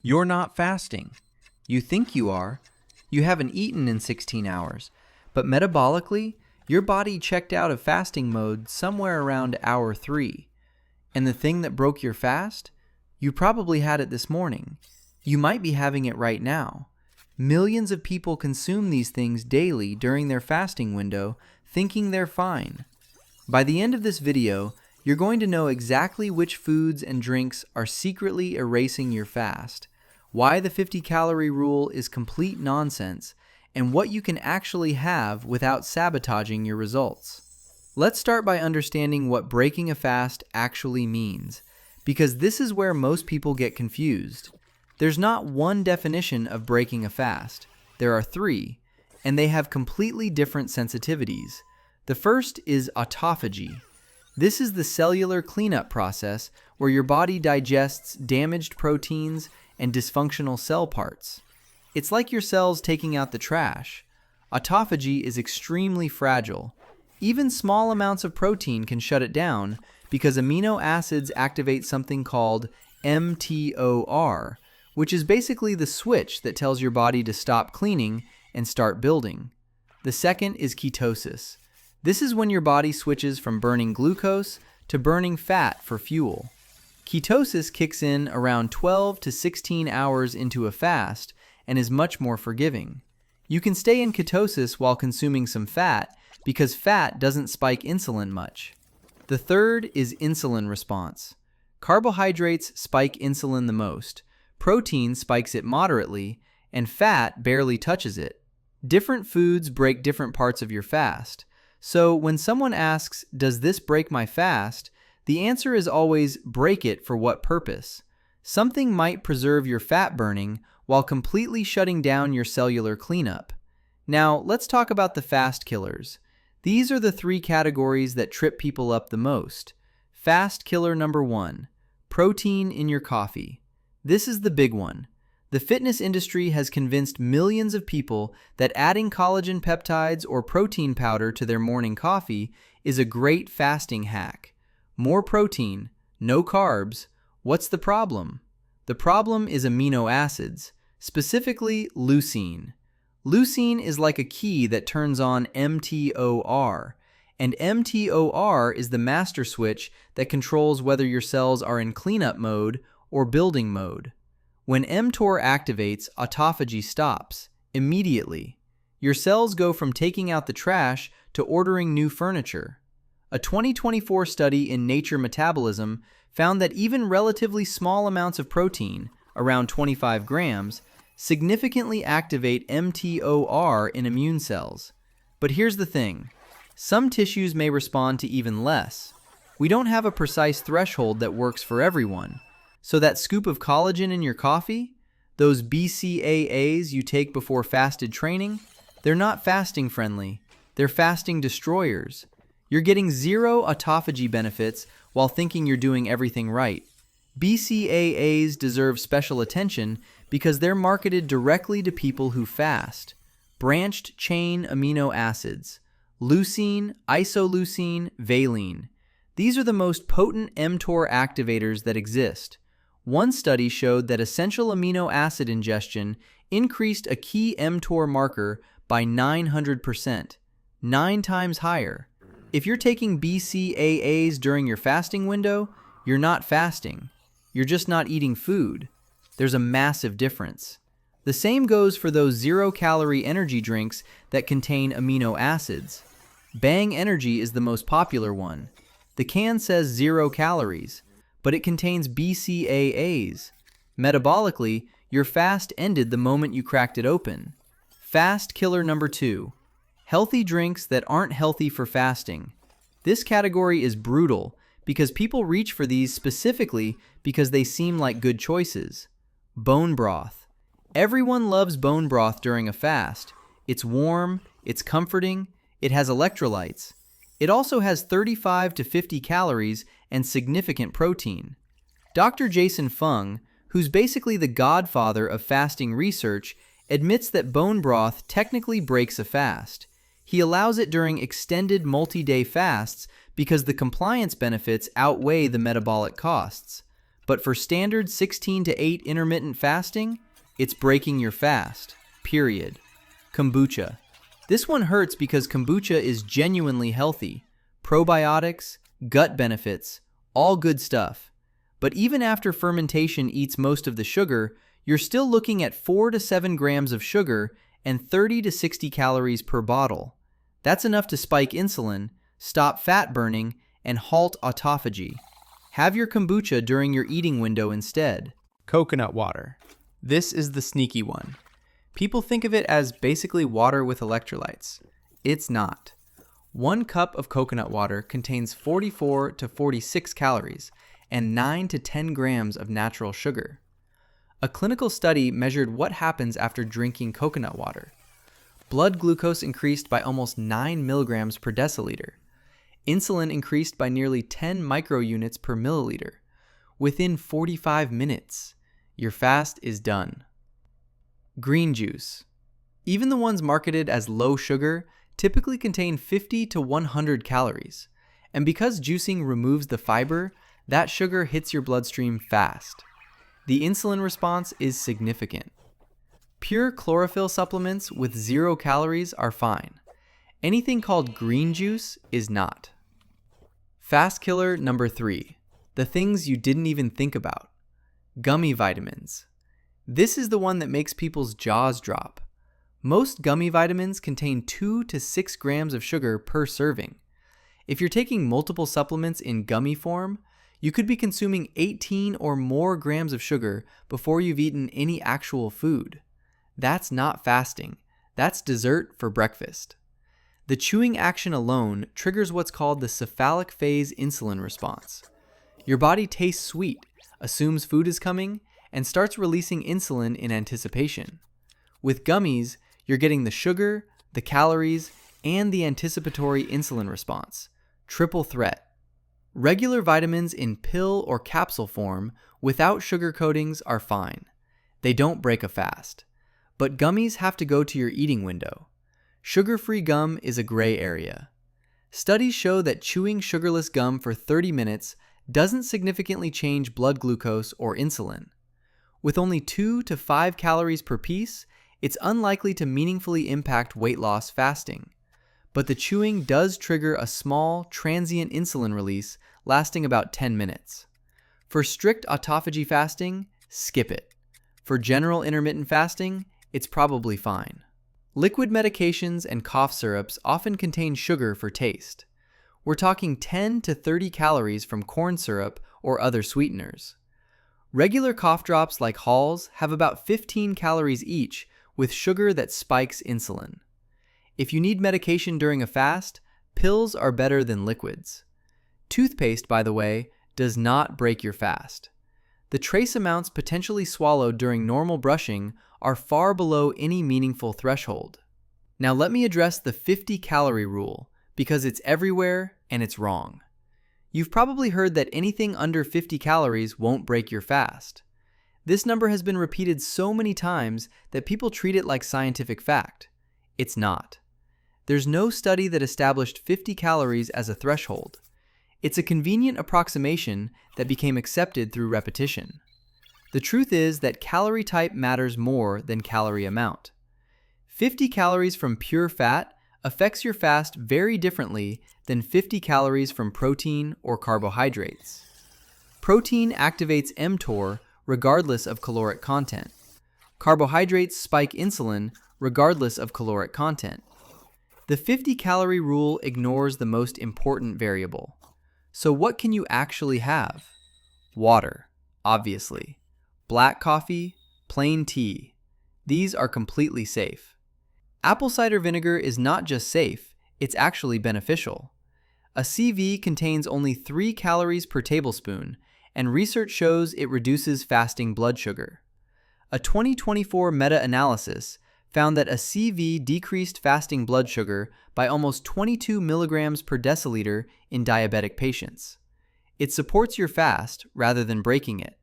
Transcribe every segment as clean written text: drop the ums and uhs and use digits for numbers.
You're not fasting. You think you are. You haven't eaten in 16 hours. But metabolically, your body checked out of fasting mode somewhere around hour 3. And the thing that broke your fast? You probably had it this morning. You might be having it right now. Millions of people consume these things daily during their fasting window, thinking they're fine. By the end of this video, you're going to know exactly which foods and drinks are secretly erasing your fast, why the 50-calorie rule is complete nonsense, and what you can actually have without sabotaging your results. Let's start by understanding what breaking a fast actually means, because this is where most people get confused. There's not one definition of breaking a fast. There are 3, and they have completely different sensitivities. The first is autophagy. This is the cellular cleanup process where your body digests damaged proteins and dysfunctional cell parts. It's like your cells taking out the trash. Autophagy is extremely fragile. Even small amounts of protein can shut it down because amino acids activate something called mTOR, which is basically the switch that tells your body to stop cleaning and start building. The second is ketosis. This is when your body switches from burning glucose to burning fat for fuel. Ketosis kicks in around 12 to 16 hours into a fast and is much more forgiving. You can stay in ketosis while consuming some fat because fat doesn't spike insulin much. The third is insulin response. Carbohydrates spike insulin the most, protein spikes it moderately, and fat barely touches it. Different foods break different parts of your fast. So when someone asks, "Does this break my fast?" the answer is always, break it for what purpose? Something might preserve your fat burning while completely shutting down your cellular cleanup. Now, let's talk about the fast killers. These are the 3 categories that trip people up the most. Fast killer number 1, protein in your coffee. This is the big one. The fitness industry has convinced millions of people that adding collagen peptides or protein powder to their morning coffee is a great fasting hack. More protein, no carbs. What's the problem? The problem is amino acids, specifically leucine. Leucine is like a key that turns on mTOR, and mTOR is the master switch that controls whether your cells are in cleanup mode or building mode. When mTOR activates, autophagy stops immediately. Your cells go from taking out the trash to ordering new furniture. A 2024 study in Nature Metabolism found that even relatively small amounts of protein, around 25 grams, significantly activate mTOR in immune cells. But here's the thing. Some tissues may respond to even less. We don't have a precise threshold that works for everyone. So that scoop of collagen in your coffee, those BCAAs you take before fasted training, they're not fasting friendly. They're fasting destroyers. You're getting 0 autophagy benefits while thinking you're doing everything right. BCAAs deserve special attention because they're marketed directly to people who fast. Branched chain amino acids, leucine, isoleucine, valine. These are the most potent mTOR activators that exist. One study showed that essential amino acid ingestion increased a key mTOR marker by 900%, 9 times higher. If you're taking BCAAs during your fasting window, you're not fasting. You're just not eating food. There's a massive difference. The same goes for those 0-calorie energy drinks that contain amino acids. Bang Energy is the most popular one. The can says 0 calories, but it contains BCAAs. Metabolically, your fast ended the moment you cracked it open. Fast killer number 2. Healthy drinks that aren't healthy for fasting. This category is brutal because people reach for these specifically because they seem like good choices. Bone broth. Everyone loves bone broth during a fast. It's warm, it's comforting, it has electrolytes. It also has 35 to 50 calories and significant protein. Dr. Jason Fung, who's basically the godfather of fasting research, admits that bone broth technically breaks a fast. He allows it during extended multi-day fasts because the compliance benefits outweigh the metabolic costs. But for standard 16 to 8 intermittent fasting, it's breaking your fast, period. Kombucha. This one hurts because kombucha is genuinely healthy. Probiotics, gut benefits, all good stuff. But even after fermentation eats most of the sugar, you're still looking at 4 to 7 grams of sugar and 30 to 60 calories per bottle. That's enough to spike insulin, stop fat burning, and halt autophagy. Have your kombucha during your eating window instead. Coconut water. This is the sneaky one. People think of it as basically water with electrolytes. It's not. 1 cup of coconut water contains 44 to 46 calories and 9 to 10 grams of natural sugar. A clinical study measured what happens after drinking coconut water. Blood glucose increased by almost 9 milligrams per deciliter. Insulin increased by nearly 10 microunits per milliliter. Within 45 minutes, your fast is done. Green juice. Even the ones marketed as low sugar typically contain 50 to 100 calories. And because juicing removes the fiber, that sugar hits your bloodstream fast. The insulin response is significant. Pure chlorophyll supplements with 0 calories are fine. Anything called green juice is not. Fast killer number 3. The things you didn't even think about. Gummy vitamins. This is the one that makes people's jaws drop. Most gummy vitamins contain 2 to 6 grams of sugar per serving. If you're taking multiple supplements in gummy form, you could be consuming 18 or more grams of sugar before you've eaten any actual food. That's not fasting. That's dessert for breakfast. The chewing action alone triggers what's called the cephalic phase insulin response. Your body tastes sweet, assumes food is coming, and starts releasing insulin in anticipation. With gummies, you're getting the sugar, the calories, and the anticipatory insulin response. Triple threat. Regular vitamins in pill or capsule form without sugar coatings are fine. They don't break a fast. But gummies have to go to your eating window. Sugar-free gum is a gray area. Studies show that chewing sugarless gum for 30 minutes doesn't significantly change blood glucose or insulin. With only 2 to 5 calories per piece, it's unlikely to meaningfully impact weight loss fasting. But the chewing does trigger a small, transient insulin release lasting about 10 minutes. For strict autophagy fasting, skip it. For general intermittent fasting, it's probably fine. Liquid medications and cough syrups often contain sugar for taste. We're talking 10 to 30 calories from corn syrup or other sweeteners. Regular cough drops like Halls have about 15 calories each with sugar that spikes insulin. If you need medication during a fast, pills are better than liquids. Toothpaste, by the way, does not break your fast. The trace amounts potentially swallowed during normal brushing are far below any meaningful threshold. Now let me address the 50-calorie rule, because it's everywhere and it's wrong. You've probably heard that anything under 50 calories won't break your fast. This number has been repeated so many times that people treat it like scientific fact. It's not. There's no study that established 50 calories as a threshold. It's a convenient approximation that became accepted through repetition. The truth is that calorie type matters more than calorie amount. 50 calories from pure fat affects your fast very differently than 50 calories from protein or carbohydrates. Protein activates mTOR regardless of caloric content. Carbohydrates spike insulin regardless of caloric content. The 50-calorie rule ignores the most important variable. So what can you actually have? Water, obviously. Black coffee, plain tea. These are completely safe. Apple cider vinegar is not just safe, it's actually beneficial. A CV contains only 3 calories per tablespoon, and research shows it reduces fasting blood sugar. A 2024 meta-analysis found that a CV decreased fasting blood sugar by almost 22 milligrams per deciliter in diabetic patients. It supports your fast rather than breaking it.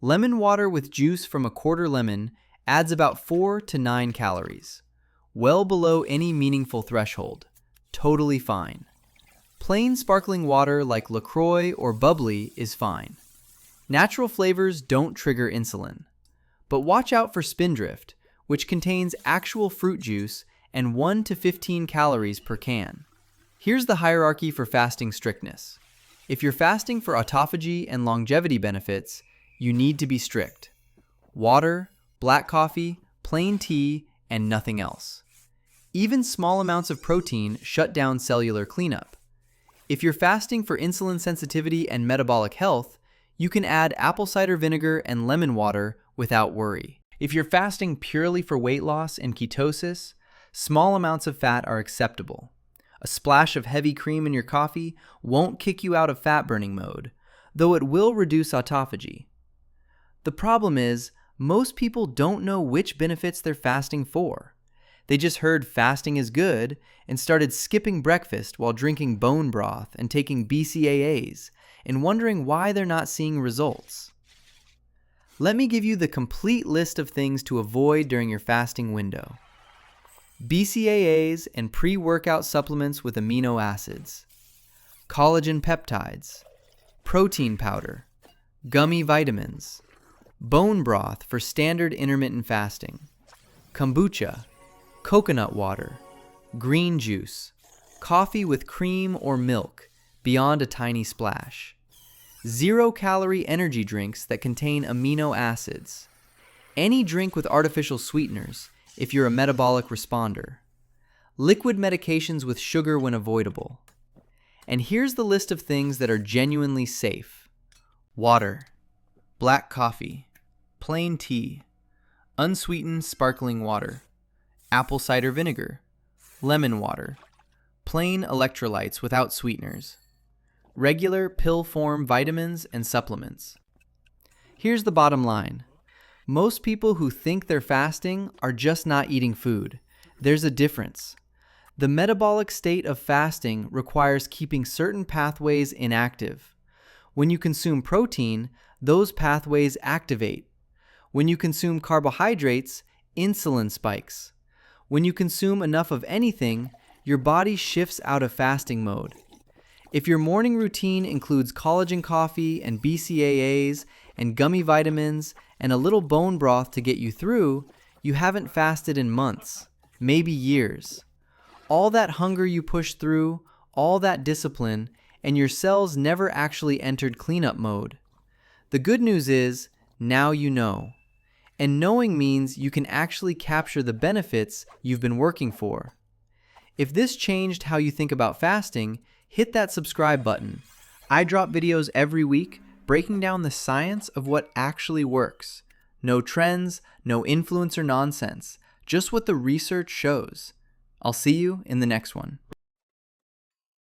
Lemon water with juice from a quarter lemon adds about 4 to 9 calories, well below any meaningful threshold. Totally fine. Plain sparkling water like LaCroix or bubbly is fine. Natural flavors don't trigger insulin. But watch out for spindrift, which contains actual fruit juice and 1 to 15 calories per can. Here's the hierarchy for fasting strictness. If you're fasting for autophagy and longevity benefits, you need to be strict. Water, black coffee, plain tea, and nothing else. Even small amounts of protein shut down cellular cleanup. If you're fasting for insulin sensitivity and metabolic health, you can add apple cider vinegar and lemon water without worry. If you're fasting purely for weight loss and ketosis, small amounts of fat are acceptable. A splash of heavy cream in your coffee won't kick you out of fat-burning mode, though it will reduce autophagy. The problem is, most people don't know which benefits they're fasting for. They just heard fasting is good and started skipping breakfast while drinking bone broth and taking BCAAs and wondering why they're not seeing results. Let me give you the complete list of things to avoid during your fasting window. BCAAs and pre-workout supplements with amino acids, collagen peptides, protein powder, gummy vitamins, bone broth for standard intermittent fasting, kombucha, coconut water, green juice, coffee with cream or milk beyond a tiny splash, 0-calorie energy drinks that contain amino acids, any drink with artificial sweeteners if you're a metabolic responder, liquid medications with sugar when avoidable. And here's the list of things that are genuinely safe: water, black coffee, plain tea, unsweetened sparkling water, apple cider vinegar, lemon water, plain electrolytes without sweeteners, regular pill form vitamins and supplements. Here's the bottom line. Most people who think they're fasting are just not eating food. There's a difference. The metabolic state of fasting requires keeping certain pathways inactive. When you consume protein, those pathways activate. When you consume carbohydrates, insulin spikes. When you consume enough of anything, your body shifts out of fasting mode. If your morning routine includes collagen coffee and BCAAs and gummy vitamins and a little bone broth to get you through, you haven't fasted in months, maybe years. All that hunger you pushed through, all that discipline, and your cells never actually entered cleanup mode. The good news is, now you know. And knowing means you can actually capture the benefits you've been working for. If this changed how you think about fasting, hit that subscribe button. I drop videos every week breaking down the science of what actually works. No trends, no influencer nonsense, just what the research shows. I'll see you in the next one.